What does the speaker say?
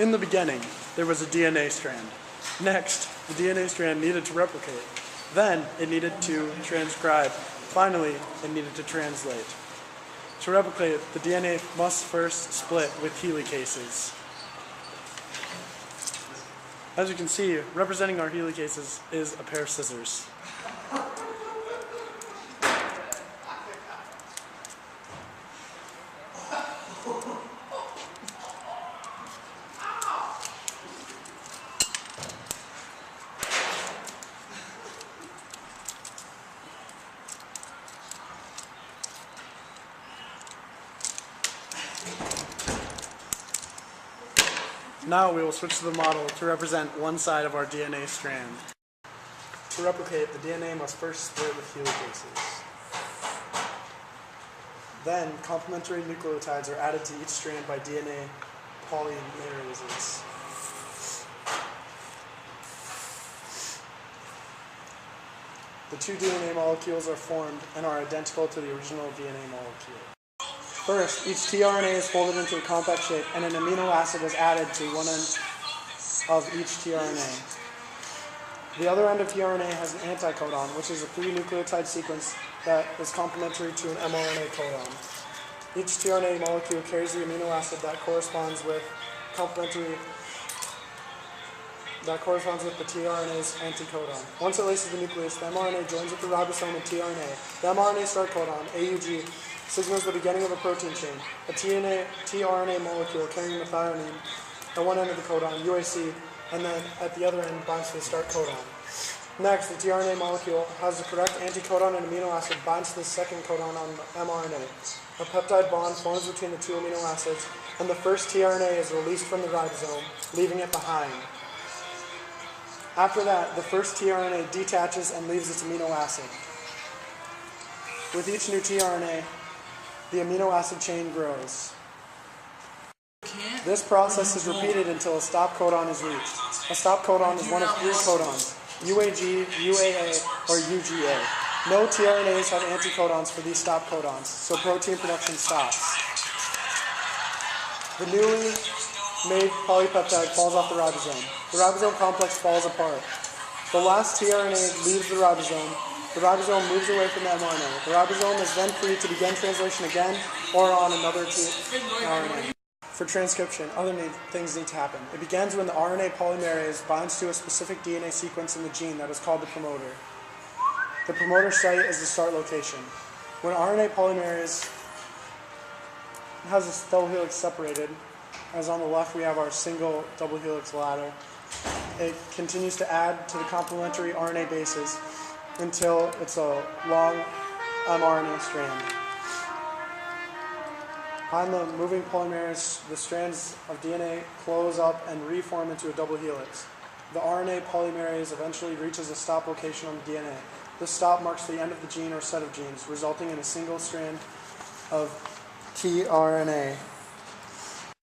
In the beginning, there was a DNA strand. Next, the DNA strand needed to replicate. Then, it needed to transcribe. Finally, it needed to translate. To replicate, the DNA must first split with helicases. As you can see, representing our helicases is a pair of scissors. Now we will switch to the model to represent one side of our DNA strand. To replicate, the DNA must first split with helicases. Then, complementary nucleotides are added to each strand by DNA polymerases. The two DNA molecules are formed and are identical to the original DNA molecule. First, each tRNA is folded into a compact shape and an amino acid is added to one end of each tRNA. The other end of tRNA has an anticodon, which is a 3-nucleotide sequence that is complementary to an mRNA codon. Each tRNA molecule carries the amino acid that corresponds with the tRNA's anticodon. Once it laces the nucleus, the mRNA joins with the ribosome and tRNA. The mRNA start codon, AUG, signals the beginning of a protein chain. A tRNA molecule carrying methionine at one end of the codon, UAC, and then at the other end binds to the start codon. Next, the tRNA molecule has the correct anticodon and amino acid binds to the second codon on mRNA. A peptide bond forms between the two amino acids, and the first tRNA is released from the ribosome, leaving it behind. After that, the first tRNA detaches and leaves its amino acid. With each new tRNA, the amino acid chain grows. This process is repeated until a stop codon is reached. A stop codon is one of 3 codons, UAG, UAA, or UGA. No tRNAs have anticodons for these stop codons, so protein production stops. The newly made polypeptide falls off the ribosome. The ribosome complex falls apart. The last tRNA leaves the ribosome. The ribosome moves away from the mRNA. The ribosome is then free to begin translation again or on another tRNA. For transcription, other things need to happen. It begins when the RNA polymerase binds to a specific DNA sequence in the gene that is called the promoter. The promoter site is the start location. When RNA polymerase has its double helix separated, as on the left we have our single double helix ladder, it continues to add to the complementary RNA bases until it's a long mRNA strand. Behind the moving polymerase, the strands of DNA close up and reform into a double helix. The RNA polymerase eventually reaches a stop location on the DNA. This stop marks the end of the gene or set of genes, resulting in a single strand of tRNA.